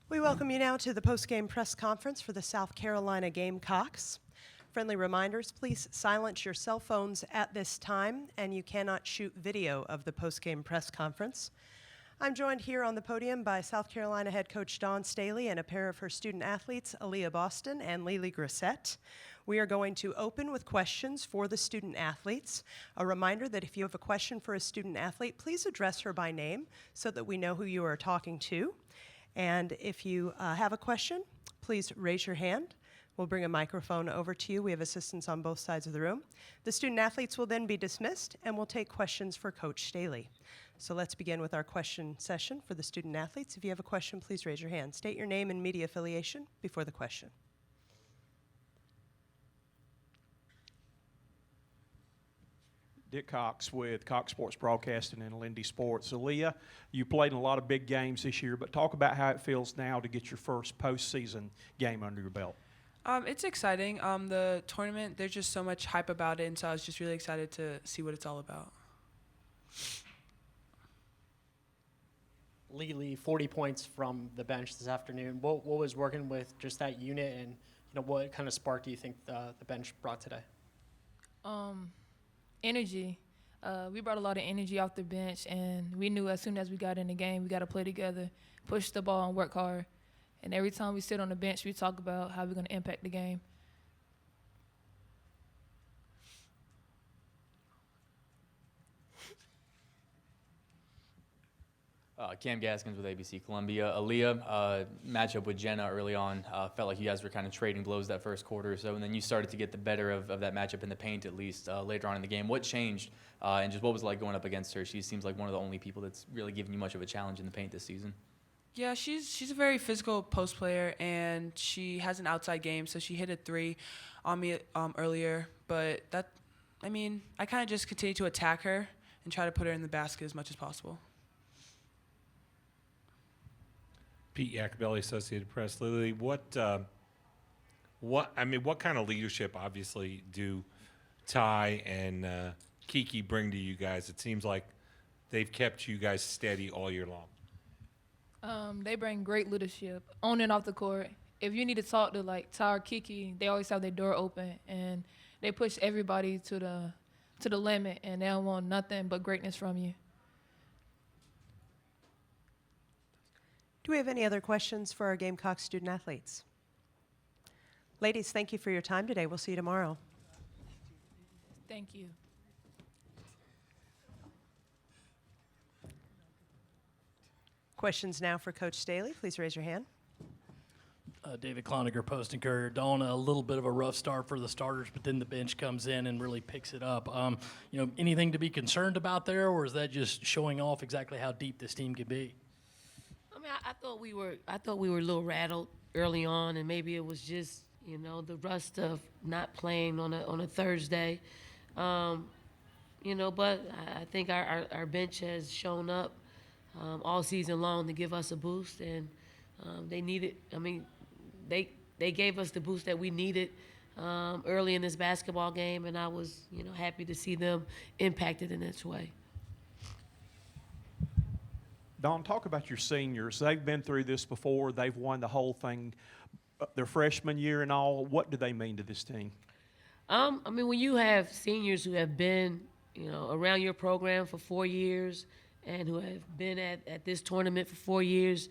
We welcome you now to the post-game press conference for the South Carolina Gamecocks. Friendly reminders, please silence your cell phones at this time, and you cannot shoot video of the post-game press conference. I'm joined here on the podium by South Carolina head coach Dawn Staley and a pair of her student athletes, Alia Boston and Grissett. We are going to open with questions for the student athletes. A reminder that if you have a question for a student athlete, please address her by name so that we know who you are talking to. And if you have a question, please raise your hand. We'll bring a microphone over to you. We have assistants on both sides of the room. The student athletes will then be dismissed, and we'll take questions for Coach Staley. So let's begin with our question session for the student athletes. If you have a question, please raise your hand. State your name and media affiliation before the question. Dick Cox with Cox Sports Broadcasting and Lindy Sports. Alia, you played in a lot of big games this year, but talk about how it feels now to get your first postseason game under your belt. It's exciting. The tournament, there's just so much hype about it, and so I was just really excited to see what it's all about. Lee, 40 points from the bench this afternoon. What was working with just that unit, and what kind of spark do you think the bench brought today? Energy. We brought a lot of energy off the bench, and we knew as soon as we got in the game, we got to play together, push the ball, and work hard. And every time we sit on the bench, we talk about how we're going to impact the game. Cam Gaskins with ABC Columbia. Alia, matchup with Jenna early on, felt like you guys were kind of trading blows that first quarter or so, and then you started to get the better of that matchup in the paint, at least later on in the game. What changed, and just what was it like going up against her? She seems like one of the only people that's really given you much of a challenge in the paint this season. Yeah, she's a very physical post player, and she has an outside game, so she hit a three on me earlier. But I kind of just continue to attack her and try to put her in the basket as much as possible. Pete Yakabelli, Associated Press. Lily, what kind of leadership, obviously, do Ty and Kiki bring to you guys? It seems like they've kept you guys steady all year long. They bring great leadership on and off the court. If you need to talk to Ty or Kiki, they always have their door open, and they push everybody to the limit, and they don't want nothing but greatness from you. Do we have any other questions for our Gamecock student athletes? Ladies, thank you for your time today. We'll see you tomorrow. Thank you. Questions now for Coach Staley. Please raise your hand. David Cloninger, Post and Courier. Dawn, a little bit of a rough start for the starters, but then the bench comes in and really picks it up. Anything to be concerned about there, or is that just showing off exactly how deep this team can be? I thought we were a little rattled early on, and maybe it was just the rust of not playing on a Thursday, but I think our bench has shown up all season long to give us a boost, and they needed. They gave us the boost that we needed early in this basketball game, and I was happy to see them impacted in this way. Dawn, talk about your seniors. They've been through this before. They've won the whole thing their freshman year and all. What do they mean to this team? When you have seniors who have been, around your program for 4 years and who have been at this tournament for 4 years,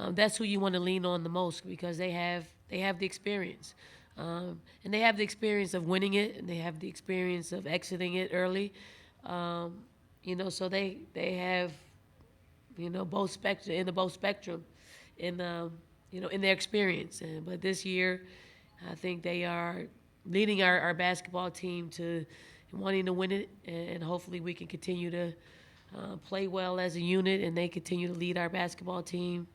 that's who you want to lean on the most because they have the experience. And they have the experience of winning it, and they have the experience of exiting it early. So they have both spectrum in their experience. But this year, I think they are leading our basketball team to wanting to win it, and hopefully we can continue to play well as a unit, and they continue to lead our basketball team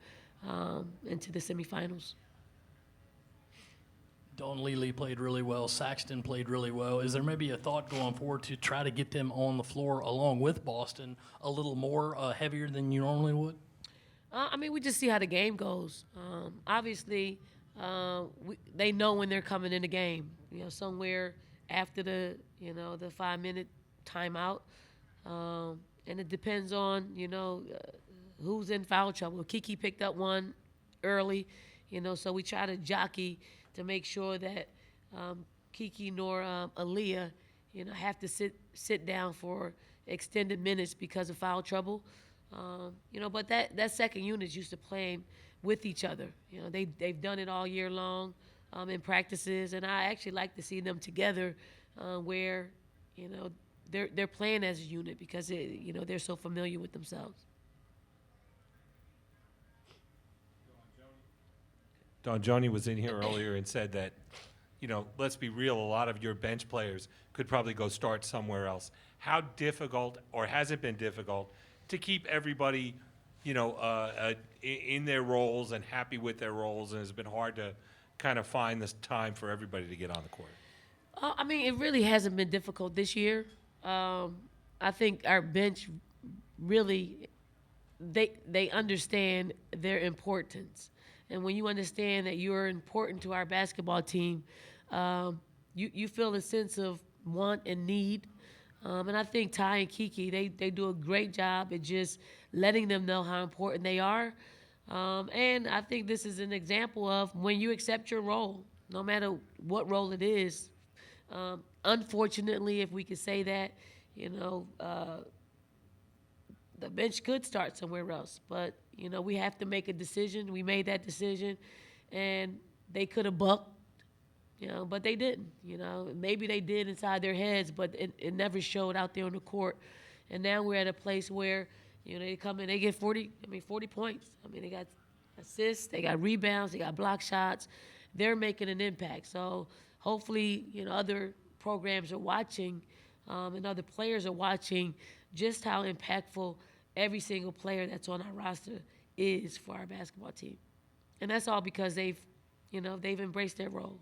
into the semifinals. Dawn Lee played really well. Saxton played really well. Is there maybe a thought going forward to try to get them on the floor along with Boston a little more heavier than you normally would? We just see how the game goes. Obviously, they know when they're coming in the game. Somewhere after the 5-minute timeout, and it depends on who's in foul trouble. Kiki picked up one early, so we try to jockey to make sure that Kiki nor Aaliyah, have to sit down for extended minutes because of foul trouble. But that second unit's used to playing with each other. They've done it all year long in practices, and I actually like to see them together where, they're playing as a unit because they're so familiar with themselves. Don Joni was in here earlier and said that, let's be real, a lot of your bench players could probably go start somewhere else. How difficult, or has it been difficult, to keep everybody, in their roles and happy with their roles, and has it been hard to kind of find this time for everybody to get on the court? It really hasn't been difficult this year. I think our bench really, they understand their importance. And when you understand that you're important to our basketball team, you feel a sense of want and need. And I think Ty and Kiki, they do a great job at just letting them know how important they are. And I think this is an example of when you accept your role, no matter what role it is. Unfortunately, if we could say that, the bench could start somewhere else. But, we have to make a decision. We made that decision, and they could have bucked, but they didn't. Maybe they did inside their heads, but it never showed out there on the court. And now we're at a place where, they come in, they get 40 points. They got assists, they got rebounds, they got block shots. They're making an impact. So hopefully, other programs are watching and other players are watching just how impactful every single player that's on our roster is for our basketball team. And that's all because they've embraced their roles.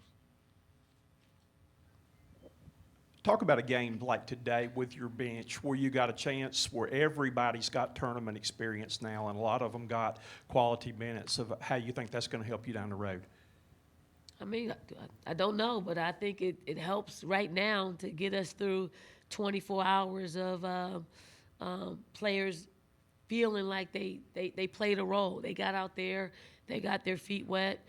Talk about a game like today with your bench where you got a chance where everybody's got tournament experience now and a lot of them got quality minutes, of how you think that's going to help you down the road. I don't know, but I think it helps right now to get us through 24 hours of players feeling like they played a role. They got out there, they got their feet wet.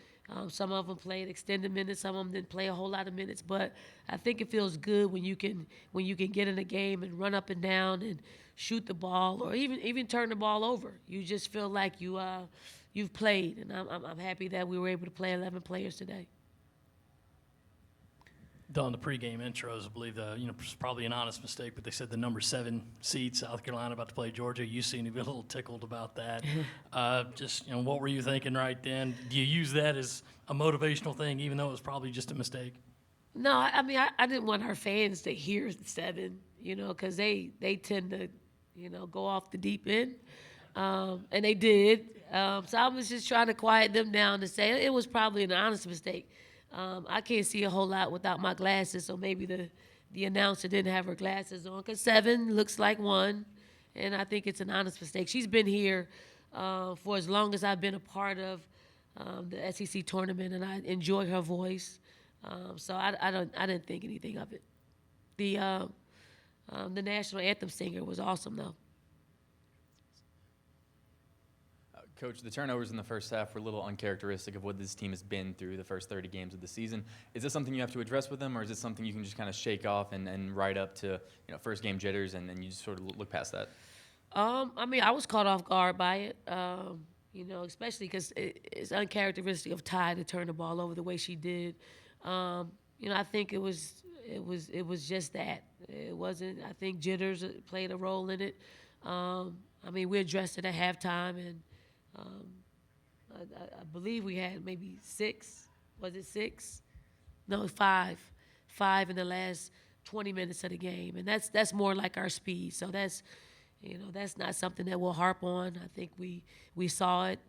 Some of them played extended minutes, some of them didn't play a whole lot of minutes. But I think it feels good when you can get in a game and run up and down and shoot the ball, or even turn the ball over. You just feel like you've played, and I'm happy that we were able to play 11 players today. Don, the pregame intros, I believe it's probably an honest mistake, but they said the number 7 seed, South Carolina, about to play Georgia. You seem to be a little tickled about that. What were you thinking right then? Do you use that as a motivational thing, even though it was probably just a mistake? No, I didn't want our fans to hear 7, because they tend to, go off the deep end, and they did. So I was just trying to quiet them down to say it was probably an honest mistake. I can't see a whole lot without my glasses, so maybe the announcer didn't have her glasses on, because 7 looks like 1, and I think it's an honest mistake. She's been here for as long as I've been a part of the SEC tournament, and I enjoy her voice. So I didn't think anything of it. The national anthem singer was awesome, though. Coach, the turnovers in the first half were a little uncharacteristic of what this team has been through the first 30 games of the season. Is this something you have to address with them, or is this something you can just kind of shake off and ride up to first game jitters, and then you just sort of look past that? I was caught off guard by it, especially because it's uncharacteristic of Ty to turn the ball over the way she did. I think it was just that. It wasn't. I think jitters played a role in it. We addressed it at halftime, and I believe we had maybe 6. Was it 6? No, 5. 5 in the last 20 minutes of the game, and that's more like our speed. So that's not something that we'll harp on. I think we saw it,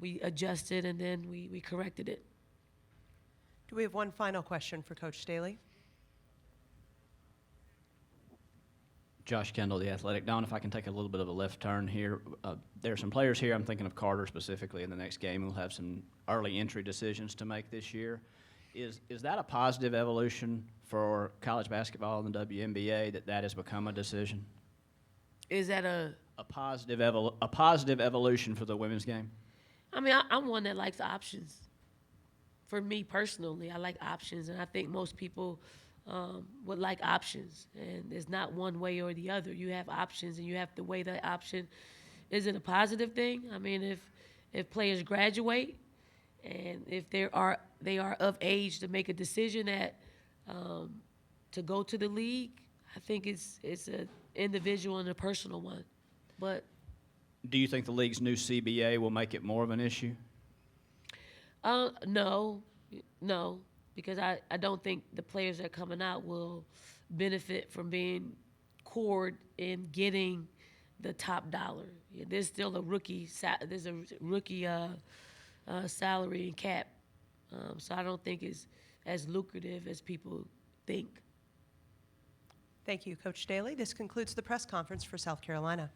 we adjusted, and then we corrected it. Do we have one final question for Coach Staley? Josh Kendall, The Athletic. Don, if I can take a little bit of a left turn here. There are some players here, I'm thinking of Carter specifically in the next game, who'll have some early entry decisions to make this year. Is that a positive evolution for college basketball in the WNBA, that has become a decision? Is that a positive evolution for the women's game? I mean, I'm one that likes options. For me personally, I like options, and I think most people would like options. And it's not one way or the other. You have options, and you have to weigh that option. Is it a positive thing? I mean, if players graduate, and if they are of age to make a decision to go to the league, I think it's an individual and a personal one. But Do you think the league's new CBA will make it more of an issue? no, because I don't think the players that are coming out will benefit from being cored in getting the top dollar. Yeah, there's still a rookie salary and cap, so I don't think it's as lucrative as people think. Thank you, Coach Staley. This concludes the press conference for South Carolina.